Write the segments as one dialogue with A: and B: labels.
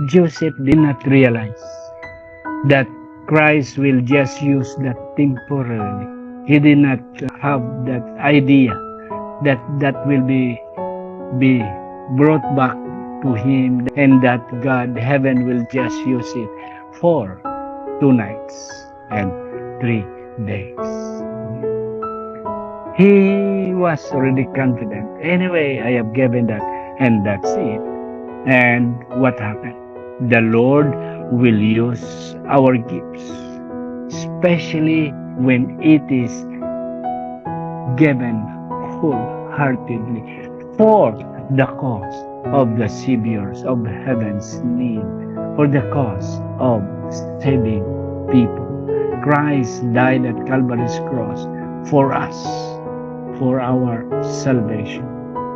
A: Joseph did not realize that Christ will just use that temporarily. He did not have that idea that that will be brought back to him, and that God, heaven will just use it for 2 nights and 3 days. He was already confident. Anyway, I have given that, and that's it. And what happened? The Lord will use our gifts, especially when it is given wholeheartedly for the cause of the Saviors of heaven's need, for the cause of saving people. Christ died at Calvary's cross for us, for our salvation.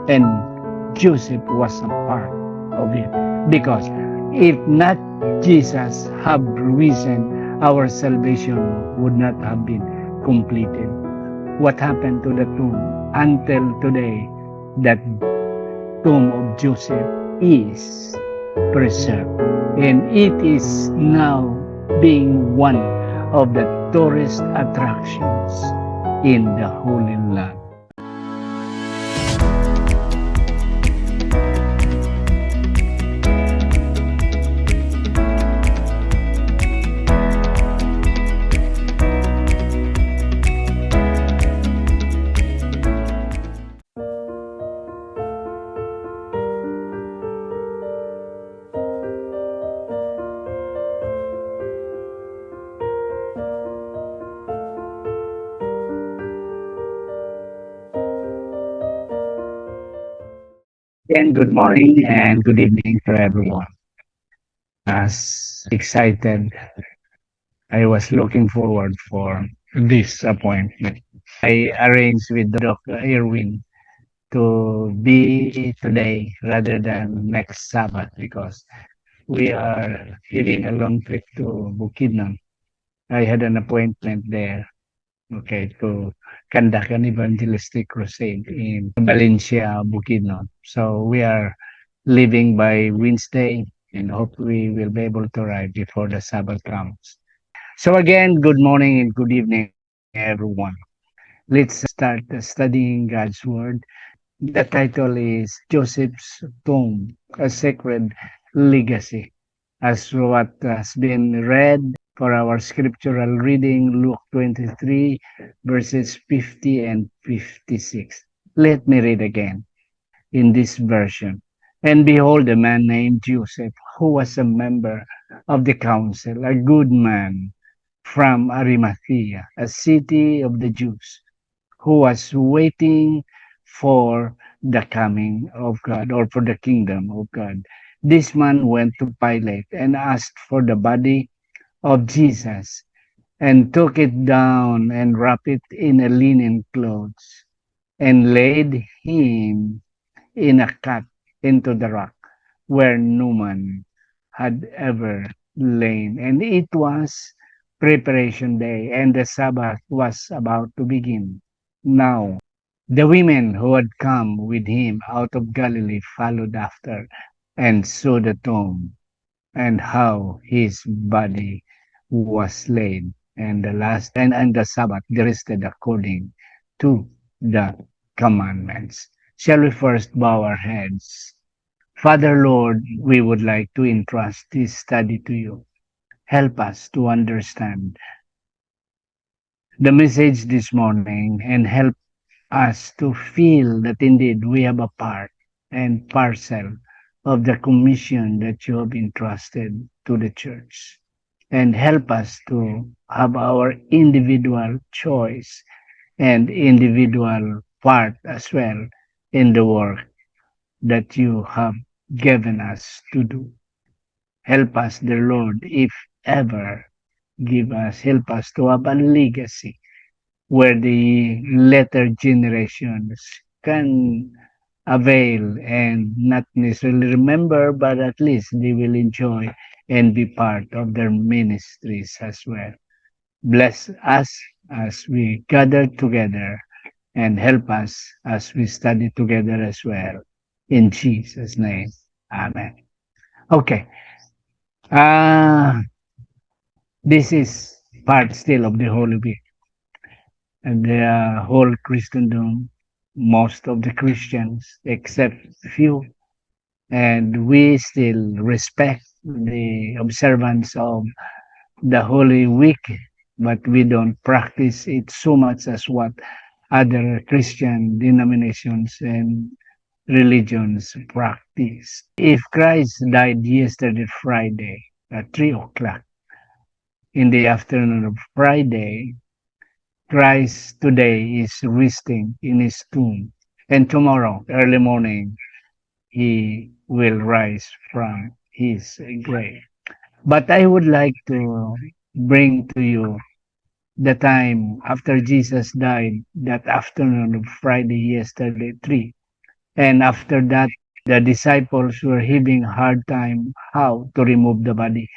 A: And Joseph was a part of it. Because if not Jesus have risen, our salvation would not have been completed. What happened to the tomb? Until today, that tomb of Joseph is preserved. And it is now being one of the tourist attractions in the Holy Land. Again, good morning and good evening to everyone. As excited, I was looking forward for this appointment. I arranged with Dr. Irwin to be today rather than next Sabbath because we are heading a long trip to Bukidnon. I had an appointment there, okay, to conduct an evangelistic crusade in Valencia, Bukidnon. So we are leaving by Wednesday and hopefully we'll be able to arrive before the Sabbath comes. So again, good morning and good evening, everyone. Let's start studying God's Word. The title is Joseph's Tomb, a Sacred Legacy. As what has been read for our scriptural reading, Luke 23, verses 50 and 56. Let me read again in this version. And behold, a man named Joseph, who was a member of the council, a good man from Arimathea, a city of the Jews, who was waiting for the coming of God or for the kingdom of God. This man went to Pilate and asked for the body of Jesus and took it down and wrapped it in a linen clothes and laid him in a cut into the rock where no man had ever lain. And it was preparation day, and the Sabbath was about to begin. Now, the women who had come with him out of Galilee followed after and saw the tomb and how his body was laid. And the Sabbath rested according to the commandments. Shall we first bow our heads? Father Lord, we would like to entrust this study to you. Help us to understand the message this morning and help us to feel that indeed we have a part and parcel of the commission that you have entrusted to the church. And help us to have our individual choice and individual part as well in the work that you have given us to do. Help us, dear Lord, if ever help us to have a legacy where the later generations can avail and not necessarily remember, but at least they will enjoy and be part of their ministries as well. Bless us as we gather together and help us as we study together as well. In Jesus' name, amen. Okay, Ah, this is part still of the Holy Week, and the whole Christendom, most of the Christians, except few, and we still respect the observance of the Holy Week, but we don't practice it so much as what other Christian denominations and religions practice. If Christ died yesterday, Friday, at 3 o'clock in the afternoon of Friday, Christ today is resting in his tomb. And tomorrow, early morning, he will rise from his grave. But I would like to bring to you the time after Jesus died, that afternoon of Friday yesterday, 3. And after that, the disciples were having a hard time how to remove the body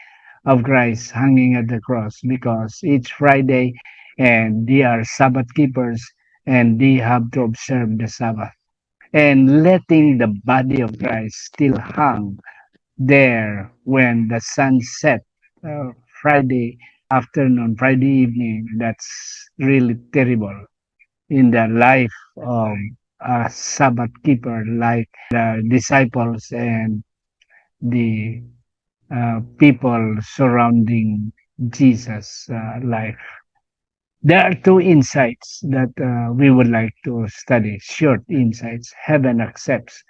A: of Christ hanging at the cross because it's Friday and they are Sabbath keepers and they have to observe the Sabbath. And letting the body of Christ still hang there when the sun set, Friday afternoon, Friday evening, that's really terrible in the life of a Sabbath keeper like the disciples and the people surrounding Jesus' life. There are two insights that we would like to study, short insights. Heaven accepts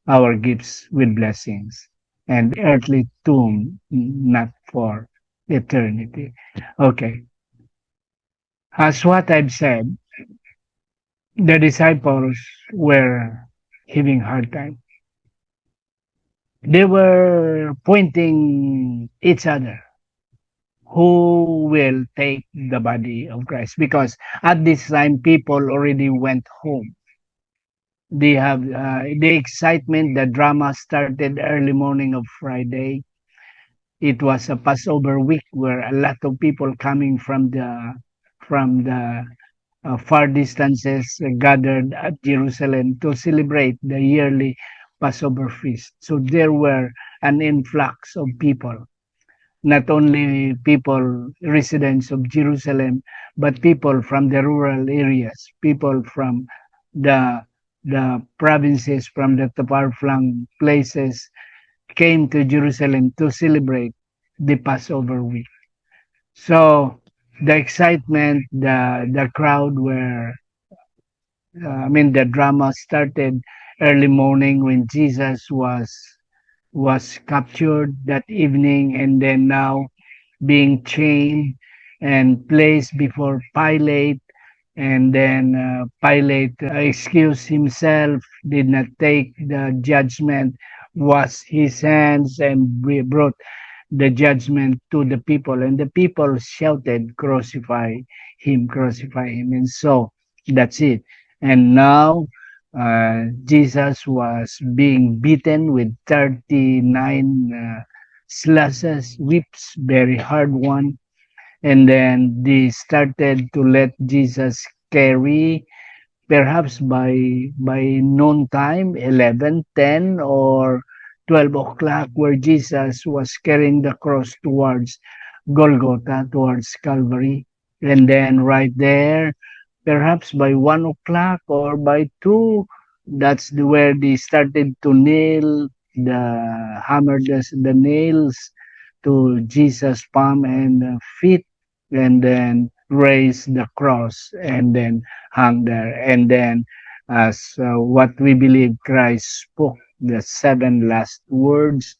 A: our gifts with blessings, and earthly tomb not for eternity. Okay, as what I've said, the disciples were having hard time. They were pointing each other who will take the body of Christ because at this time people already went home. They have the excitement, the drama started early morning of Friday. It was a Passover week where a lot of people coming from the far distances gathered at Jerusalem to celebrate the yearly Passover feast. So there were an influx of people, not only people, residents of Jerusalem, but people from the rural areas, people from the the provinces, from the far-flung places, came to Jerusalem to celebrate the Passover week. So the excitement, the crowd were, the drama started early morning when Jesus was captured that evening, and then now being chained and placed before Pilate. And then Pilate excused himself, did not take the judgment, washed his hands, and brought the judgment to the people. And the people shouted, crucify him. And so that's it. And now Jesus was being beaten with 39 slashes, whips, very hard one. And then they started to let Jesus carry, perhaps by noon time, 11, 10, or 12 o'clock, where Jesus was carrying the cross towards Golgotha, towards Calvary. And then right there, perhaps by 1 o'clock or by 2, that's where they started to nail the nails to Jesus' palm and feet, and then raise the cross and then hung there. And then, as what we believe Christ spoke, the seven last words,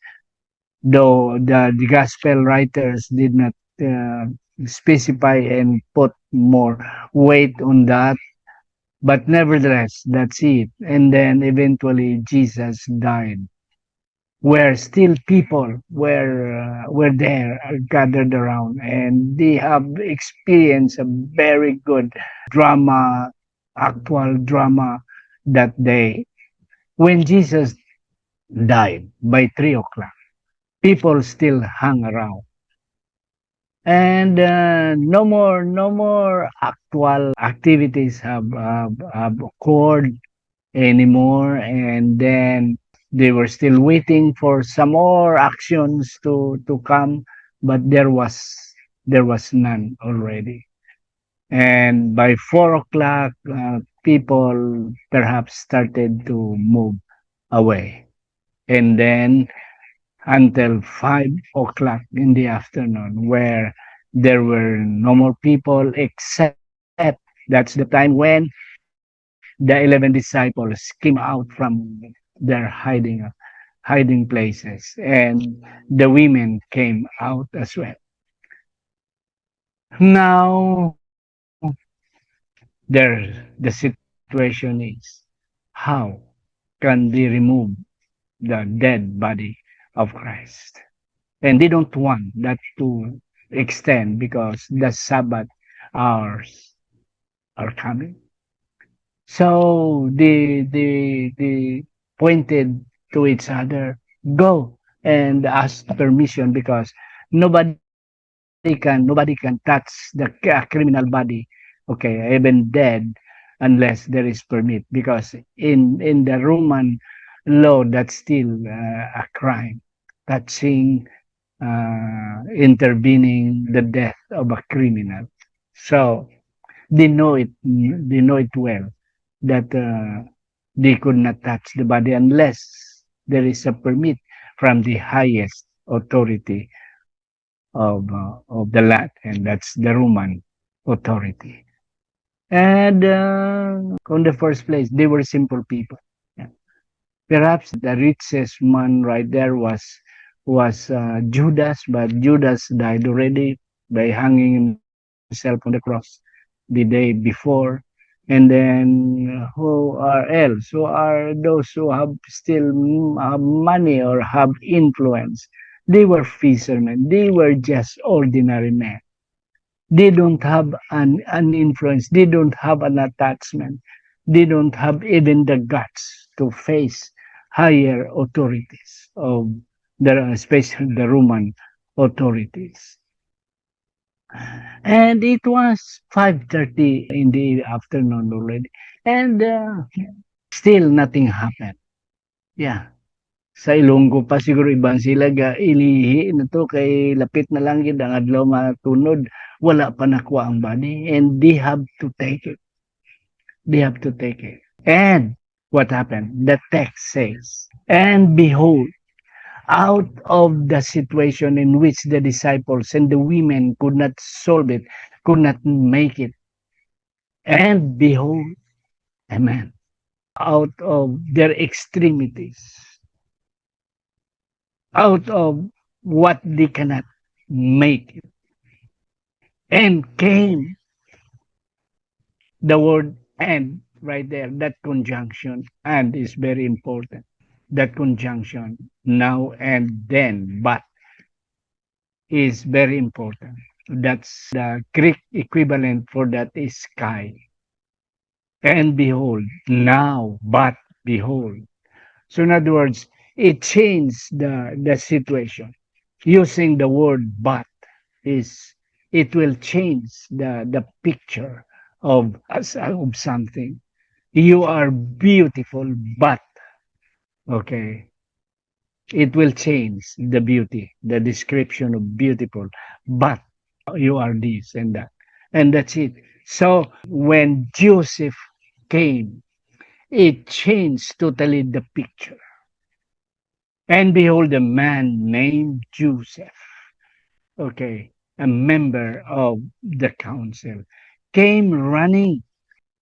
A: though the gospel writers did not uh, specify and put more weight on that, but nevertheless, that's it. And then eventually Jesus died, where still people were there, gathered around, and they have experienced a very good drama, actual drama that day. When Jesus died by 3 o'clock, people still hung around, and no more actual activities have occurred anymore. And then They were still waiting for some more actions to come, but there was none already. And by 4 o'clock, people perhaps started to move away. And then until 5 o'clock in the afternoon, where there were no more people, except that's the time when the 11 disciples came out from their hiding places, and the women came out as well. Now, the situation is, how can they remove the dead body of Christ? And they don't want that to extend because the Sabbath hours are coming. So they pointed to each other, go and ask permission, because nobody can touch the criminal body, okay, even dead, unless there is permit, because in the Roman law that's still a crime, touching, intervening the death of a criminal. So they know it well, that they could not touch the body unless there is a permit from the highest authority of the land, and that's the Roman authority. And on the first place, they were simple people. Yeah. Perhaps the richest man right there was Judas, but Judas died already by hanging himself on the cross the day before. And then who are else? Who are those who have still have money or have influence? They were fishermen. They were just ordinary men. They don't have an influence. They don't have an attachment. They don't have even the guts to face higher authorities of especially the Roman authorities. And it was 5:30 in the afternoon already. And still nothing happened. Yeah. Sa Ilonggo pa siguro ibang sila ga ilihi na to, kay lapit na lang yun ang adlaw matunod. Wala pa nakuha ang body, and they have to take it. They have to take it. And what happened? The text says, and behold, out of the situation in which the disciples and the women could not solve it, could not make it. And behold, amen, out of their extremities, out of what they cannot make it, and came the word and right there, that conjunction and is very important. That conjunction, now and then, but, is very important. That's the Greek equivalent for that is sky. And behold, now, but behold. So in other words, it changed the situation. Using the word but is, it will change the picture of something. You are beautiful, but, okay, it will change the beauty, the description of beautiful, but you are this and that. And that's it. So when Joseph came, it changed totally the picture. And behold, a man named Joseph, okay, a member of the council, came running.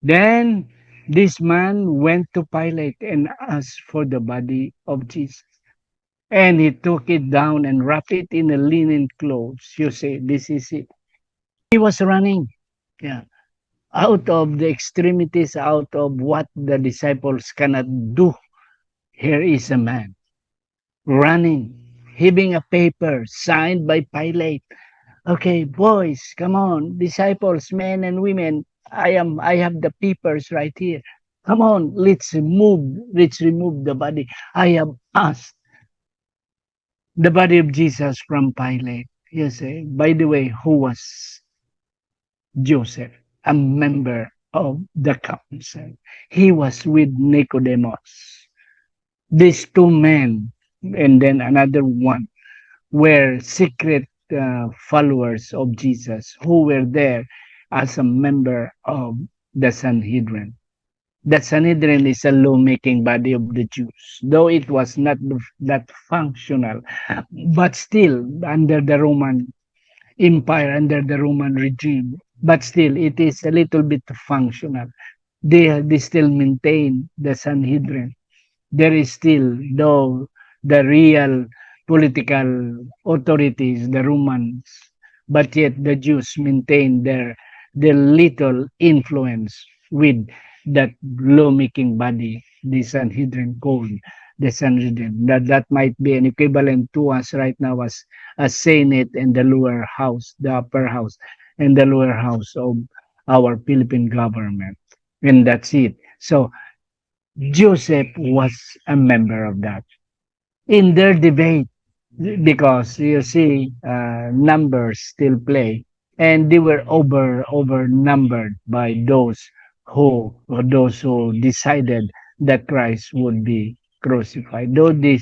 A: Then this man went to Pilate and asked for the body of Jesus. And he took it down and wrapped it in a linen clothes. You say, this is it. He was running. Yeah. Out of the extremities, out of what the disciples cannot do. Here is a man running, heaving a paper signed by Pilate. Okay, boys, come on, disciples, men and women. I have the papers right here. Come on, let's remove the body. I have asked the body of Jesus from Pilate. You say, by the way, who was Joseph? A member of the council. He was with Nicodemus. These two men and then another one were secret followers of Jesus who were there as a member of the Sanhedrin. The Sanhedrin is a lawmaking body of the Jews, though it was not that functional, but still under the Roman Empire, under the Roman regime, but still it is a little bit functional. They still maintain the Sanhedrin. There is still, though, the real political authorities, the Romans, but yet the Jews maintain their little influence with that lawmaking body, the Sanhedrin called the Sanhedrin. That might be an equivalent to us right now as a Senate and the lower house, the upper house and the lower house of our Philippine government. And that's it. So Joseph was a member of that. In their debate, because you see, numbers still play, and they were overnumbered by those who decided that Christ would be crucified. Though they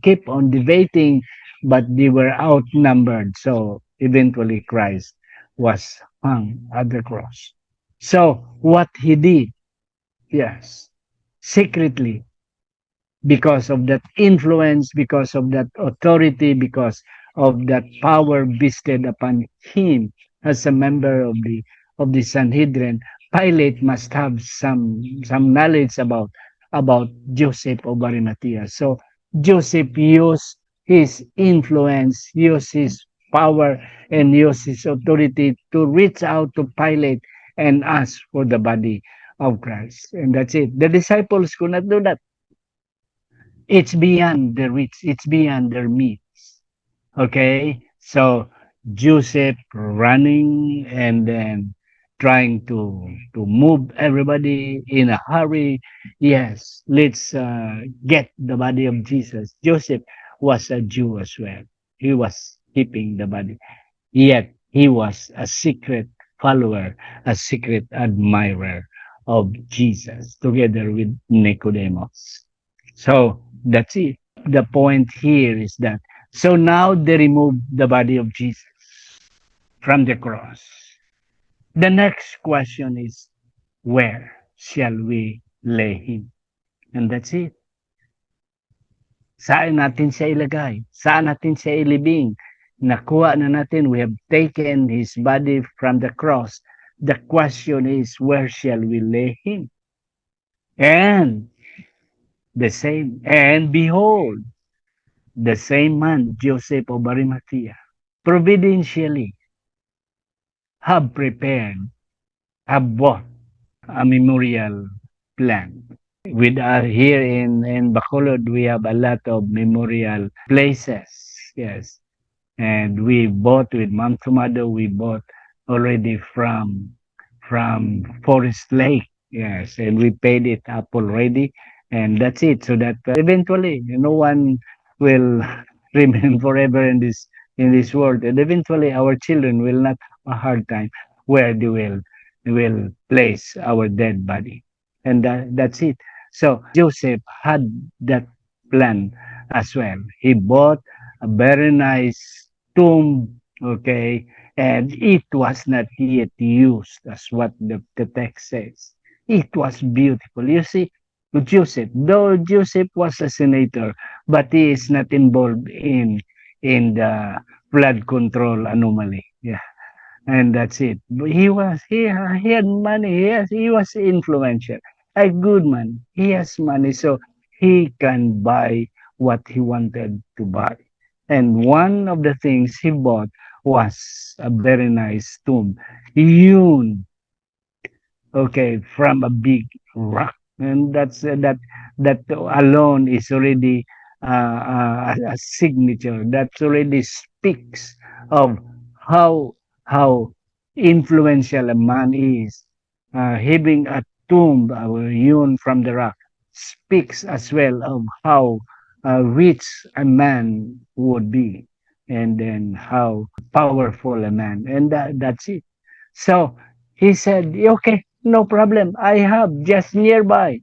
A: keep on debating, but they were outnumbered. So eventually, Christ was hung at the cross. So what he did, yes, secretly, because of that influence, because of that authority, because of that power bestowed upon him as a member of the Sanhedrin, Pilate must have some knowledge about Joseph of Arimathea. So Joseph used his influence, used his power, and used his authority to reach out to Pilate and ask for the body of Christ. And that's it. The disciples could not do that. It's beyond the reach, it's beyond their means. Okay, so Joseph running and then trying to move everybody in a hurry. Yes, let's get the body of Jesus. Joseph was a Jew as well. He was keeping the body, yet he was a secret follower, a secret admirer of Jesus together with Nicodemus. So that's it. The point here is that so now they remove the body of Jesus from the cross. The next question is, where shall we lay him? And that's it. Saan natin siya ilagay? Saan natin siya ilibing? Nakuha na natin, we have taken his body from the cross. The question is, where shall we lay him? And the same, and behold, the same man, Joseph of Arimathea, providentially have prepared, have bought a memorial plan. With here in Bacolod, we have a lot of memorial places. Yes. And we bought with Ma'am Tomado, we bought already from Forest Lake. Yes. And we paid it up already. And that's it. So that eventually no one will remain forever in this world. And eventually our children will not have a hard time where they will place our dead body. And that's it. So Joseph had that plan as well. He bought a very nice tomb, okay, and it was not yet used as what the text says. It was beautiful. You see, Joseph, though Joseph was a senator, but he is not involved in the flood control anomaly. Yeah, and that's it. He had money. He was influential, a good man. He has money, so he can buy what he wanted to buy. And one of the things he bought was a very nice tomb, hewn, okay, from a big rock, and that alone is already a signature. That already speaks of how influential a man is. Having a tomb hewn from the rock speaks as well of how rich a man would be, and then how powerful a man, and that's it. So he said, okay, no problem. I have just nearby.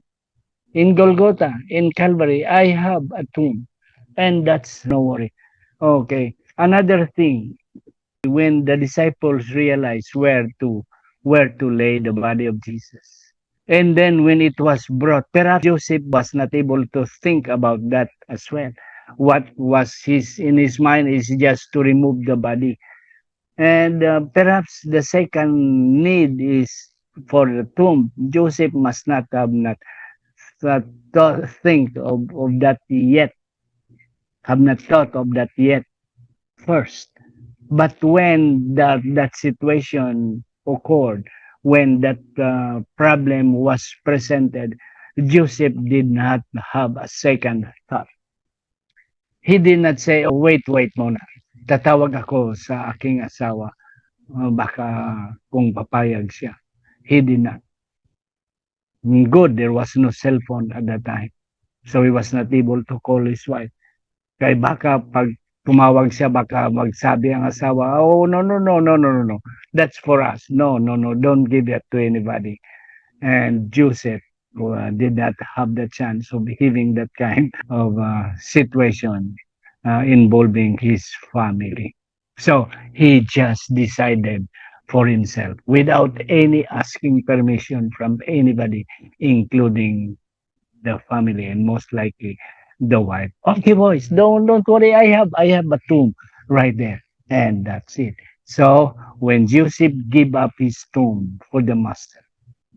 A: In Golgotha, in Calvary, I have a tomb. And that's no worry. Okay. Another thing, when the disciples realized where to lay the body of Jesus. And then when it was brought, perhaps Joseph was not able to think about that as well. What was his in his mind is just to remove the body. And perhaps the second need is for the tomb. Joseph must not have not think of that yet, have not thought of that yet first. But when that situation occurred, when that problem was presented, Joseph did not have a second thought. He did not say, oh, wait muna. Tatawag ako sa aking asawa. Baka kung papayag siya. He did not. Good, there was no cell phone at that time. So he was not able to call his wife. Kaya baka pag tumawag siya, baka magsabi ang asawa, oh, no. That's for us. No, don't give that to anybody. And Joseph did not have the chance of having that kind of situation involving his family. So he just decided for himself without any asking permission from anybody, including the family and most likely the wife. Okay, boys, don't worry. I have a tomb right there, and that's it. So when Joseph gave up his tomb for the master,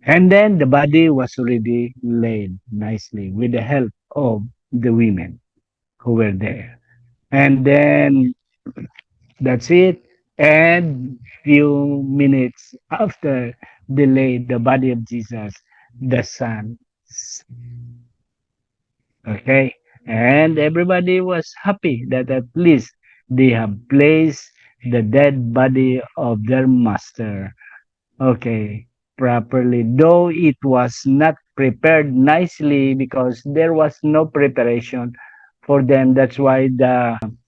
A: and then the body was already laid nicely with the help of the women who were there, and then that's it. And few minutes after they laid the body of Jesus, the sun. Okay. And everybody was happy that at least they have placed the dead body of their master. Okay. Properly. Though it was not prepared nicely because there was no preparation for them. That's why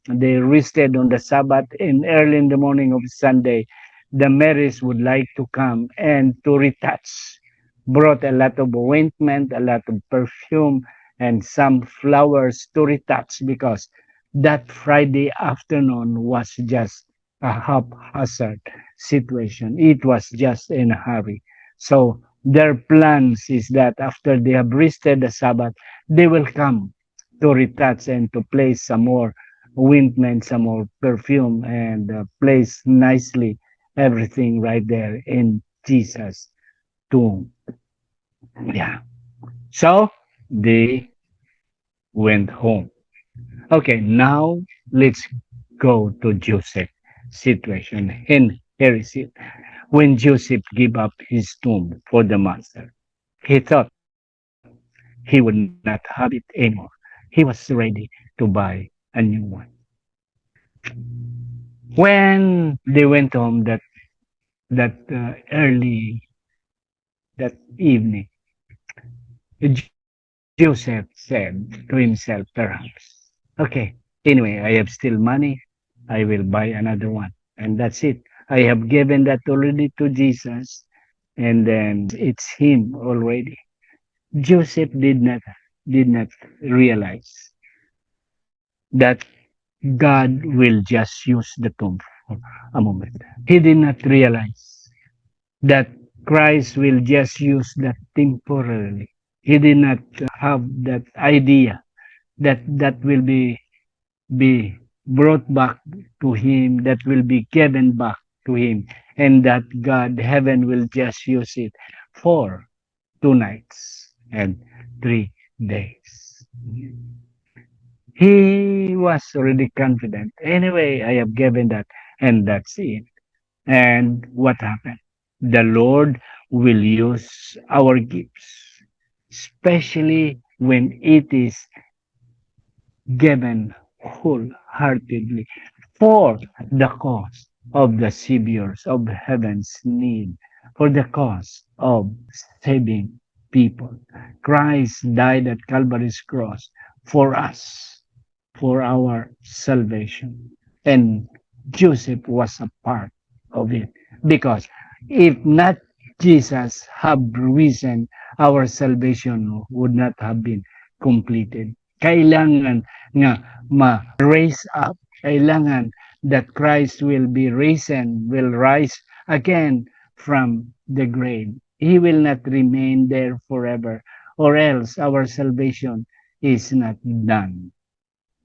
A: they rested on the Sabbath and early in the morning of Sunday. The Marys would like to come and to retouch. Brought a lot of ointment, a lot of perfume, and some flowers to retouch because that Friday afternoon was just a haphazard situation. It was just in a hurry. So their plans is that after they have rested the Sabbath, they will come to retouch and to place some more ointment, some more perfume, and place nicely everything right there in Jesus' tomb. Yeah. So they went home. Okay, now let's go to Joseph situation. And here is it. When Joseph gave up his tomb for the master, he thought he would not have it anymore. He was ready to buy a new one. When they went home that early that evening, Joseph said to himself, perhaps, okay, anyway, I have still money. I will buy another one. And that's it. I have given that already to Jesus. And then it's him already. Joseph did not realize that God will just use the tomb for a moment. He did not realize that Christ will just use that temporarily. He did not have that idea that that will be brought back to him, that will be given back to him, and that God, heaven will just use it for 2 nights and 3 days. He was already confident. Anyway, I have given that, and that's it. And what happened? The Lord will use our gifts, especially when it is given wholeheartedly for the cause of the Saviors of heaven's need, for the cause of saving people. Christ died at Calvary's cross for us, for our salvation. And Joseph was a part of it. Because if not Jesus have risen our salvation would not have been completed. Kailangan nga ma-raise up. Kailangan that Christ will be risen, will rise again from the grave. He will not remain there forever, or else our salvation is not done,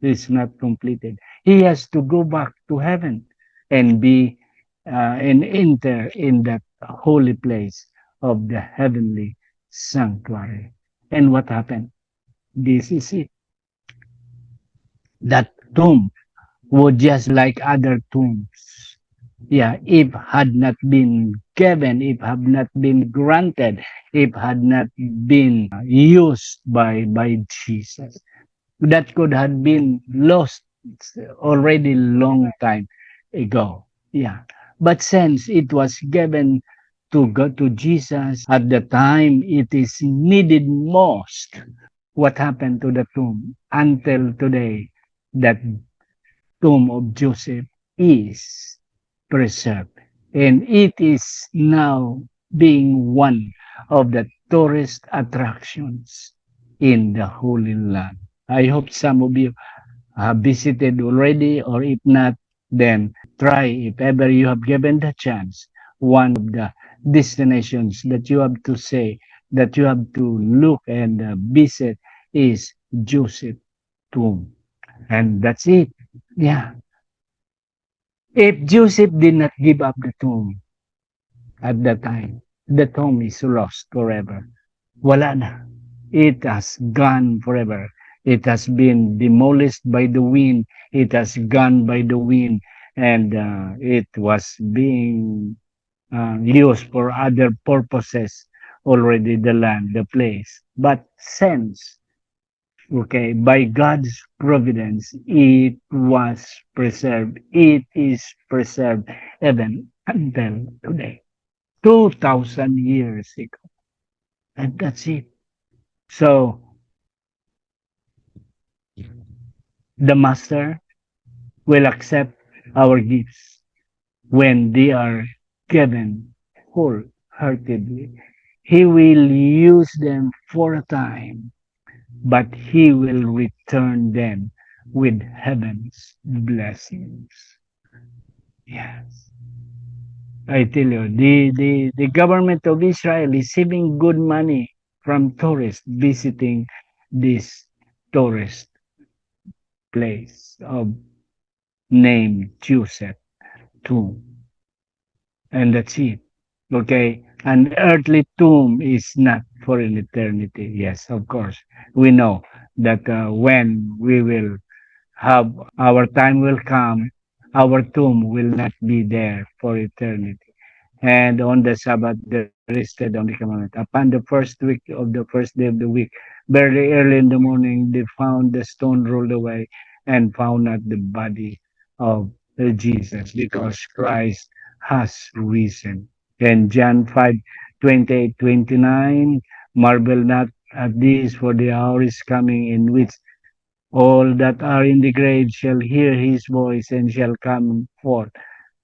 A: is not completed. He has to go back to heaven and be and enter in that holy place of the heavenly sanctuary. And what happened? This is it. That tomb would just like other tombs. Yeah, if had not been given, if had not been granted, if had not been used by Jesus, that could have been lost already long time ago. Yeah. But since it was given to God, to Jesus at the time it is needed most, what happened to the tomb until today? That tomb of Joseph is preserved, and it is now being one of the tourist attractions in the Holy Land. I hope some of you have visited already, or if not, then try, if ever you have given the chance, one of the destinations that you have to say, that you have to look and visit is Joseph tomb. And that's it. Yeah. If Joseph did not give up the tomb at that time, the tomb is lost forever. Wala na. It has gone forever. It has been demolished by the wind. It has gone by the wind, and it was being used for other purposes already, the land, the place. But since, okay, by God's providence, it was preserved. It is preserved even until today. 2,000 years ago. And that's it. So the master will accept our gifts when they are given wholeheartedly. He will use them for a time, but he will return them with heaven's blessings. Yes. I tell you, the government of Israel is saving good money from tourists visiting this tourist place of name Joseph tomb. And that's it. Okay. An earthly tomb is not for an eternity. Yes, of course. We know that when we will have our time will come, our tomb will not be there for eternity. And on the Sabbath, they rested on the commandment. Upon the first week of the first day of the week, very early in the morning, they found the stone rolled away and found not the body of Jesus, because Christ has risen. And John 5, 28, 29, marvel not at this, for the hour is coming in which all that are in the grave shall hear his voice and shall come forth.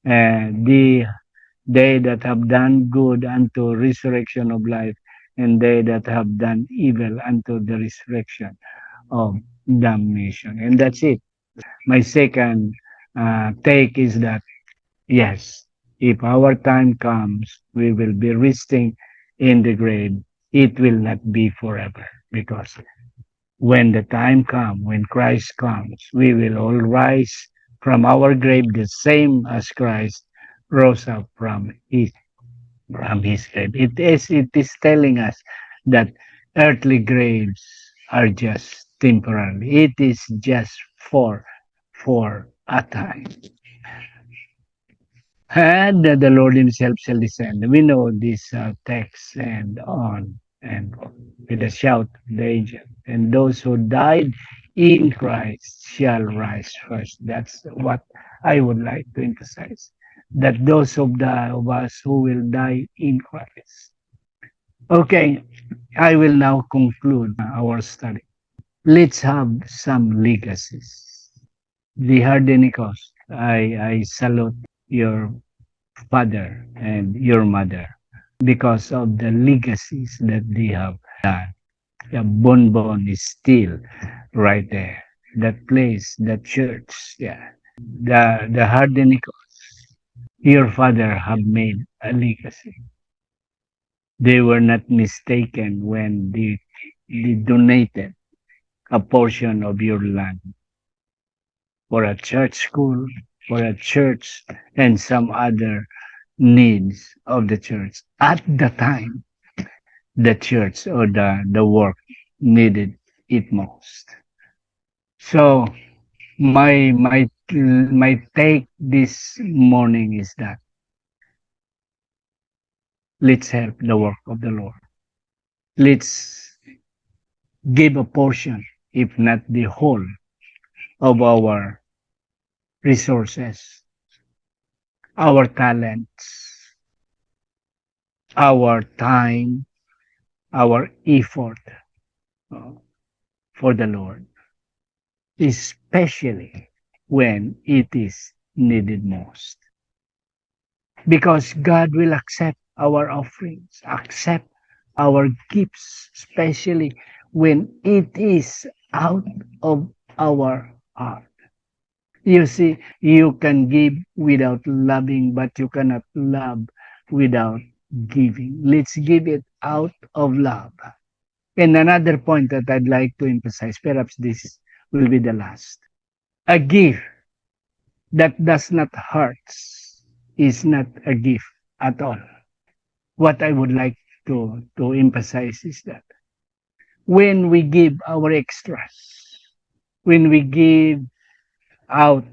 A: And they that have done good unto resurrection of life, and they that have done evil unto the resurrection of damnation. And that's it. My second take is that, yes, if our time comes, we will be resting in the grave. It will not be forever, because when the time comes, when Christ comes, we will all rise from our grave the same as Christ rose up from his grave. It is telling us that earthly graves are just temporary. It is just for a time. And the Lord himself shall descend. We know this text and on and on, with a shout of the angel. And those who died in Christ shall rise first. That's what I would like to emphasize. That those of us who will die in Christ. Okay, I will now conclude our study. Let's have some legacies. The Hardenicos, I salute your father and your mother. because of the legacies that they have done. Yeah, Bonbon is still right there. That place, that church, yeah. The Hardenicos, your father have made a legacy. They were not mistaken when they donated a portion of your land for a church school, for a church, and some other needs of the church. At the time, the church or the work needed it most. So my take this morning is that let's help the work of the Lord. Let's give a portion, if not the whole, of our resources, our talents, our time, our effort uh, for the Lord, especially when it is needed most. Because God will accept our offerings, accept our gifts, especially when it is out of our heart. You see, you can give without loving, but you cannot love without giving. Let's give it out of love. And another point that I'd like to emphasize, perhaps this will be the last. A gift that does not hurt is not a gift at all. What I would like to emphasize is that when we give our extras, when we give out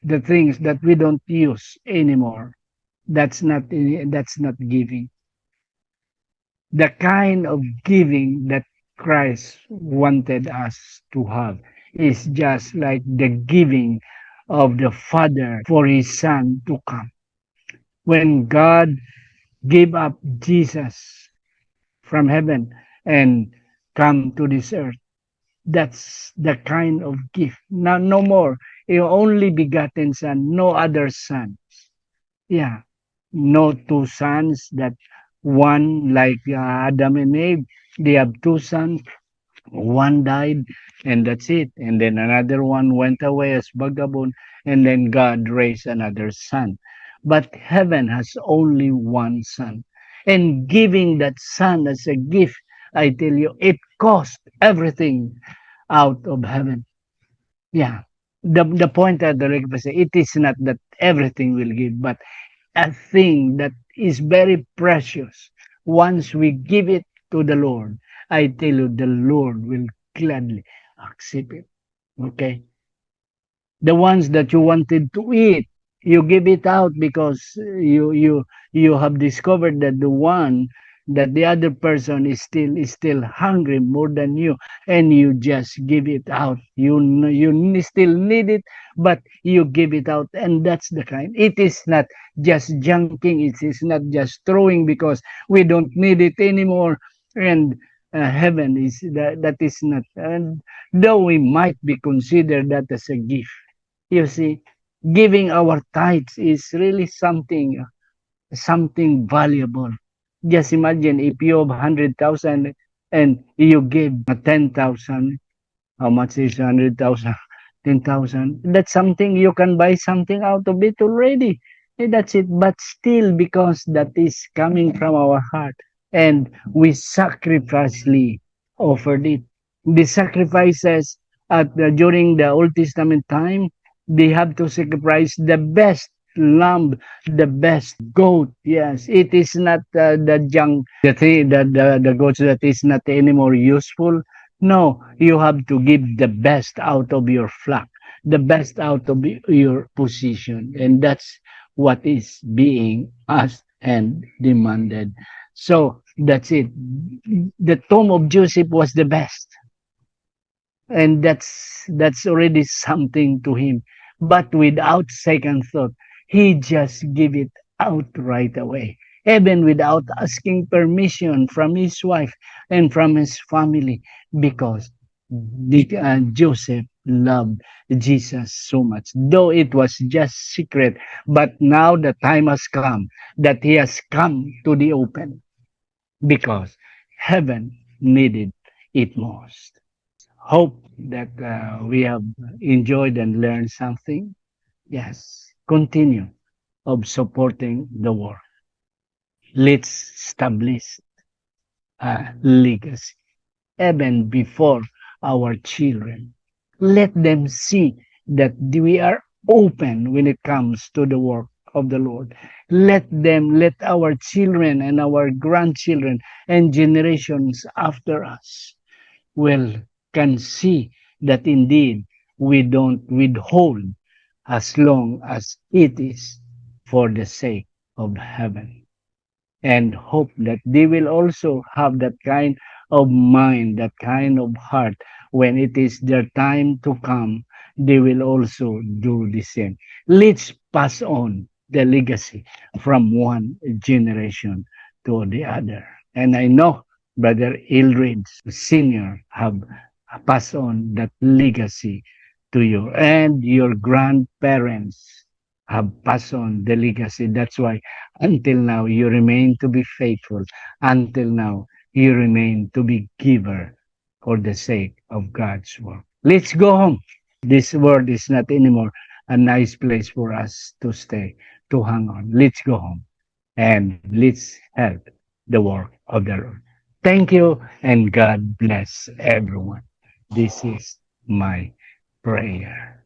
A: the things that we don't use anymore, that's not giving. The kind of giving that Christ wanted us to have is just like the giving of the Father for his Son to come. When God gave up Jesus from heaven and come to this earth, that's the kind of gift. Now, no more. Your only begotten Son, no other Son. Yeah. No two sons that one like Adam and Eve, they have two sons. One died, and that's it. And then another one went away as vagabond, and then God raised another son. But heaven has only one son. And giving that son as a gift, I tell you, it cost everything out of heaven. Yeah. The point that the Rick say, it is not that everything will give, but a thing that is very precious. Once we give it to the Lord, I tell you, the Lord will gladly accept it. Okay? The ones that you wanted to eat, you give it out because you have discovered that the one that the other person is still hungry more than you, and you just give it out. You still need it, but you give it out, and that's the kind. It is not just junking, it is not just throwing because we don't need it anymore. And heaven is that is not. And though we might be considered that as a gift, you see, giving our tithes is really something valuable. Just imagine if you have 100,000 and you give 10,000. How much is 100,000? 10,000. That's something you can buy something out of it already. That's it. But still, because that is coming from our heart, and we sacrificially offered it. The sacrifices during the Old Testament time, they have to sacrifice the best lamb, the best goat. Yes, it is not the junk, the goats that is not anymore useful. No, you have to give the best out of your flock, the best out of your position, and that's what is being asked and demanded. So that's it. The tomb of Joseph was the best, and that's already something to him. But without second thought, he just give it out right away, even without asking permission from his wife and from his family, because Joseph loved Jesus so much, though it was just secret. But now the time has come that he has come to the open. because heaven needed it most. Hope that we have enjoyed and learned something. Yes, continue of supporting the work. Let's establish a legacy even before our children. Let them see that we are open when it comes to the work of the Lord. Let our children and our grandchildren and generations after us will can see that indeed we don't withhold as long as it is for the sake of heaven, and hope that they will also have that kind of mind, that kind of heart. When it is their time to come, they will also do the same. Let's pass on the legacy from one generation to the other. And I know Brother Ilrid Sr. have passed on that legacy to you, and your grandparents have passed on the legacy. That's why until now, you remain to be faithful. Until now, you remain to be giver for the sake of God's work. Let's go home. This world is not anymore a nice place for us to stay, to hang on. Let's go home and let's help the work of the Lord. Thank you and God bless everyone. This is my prayer.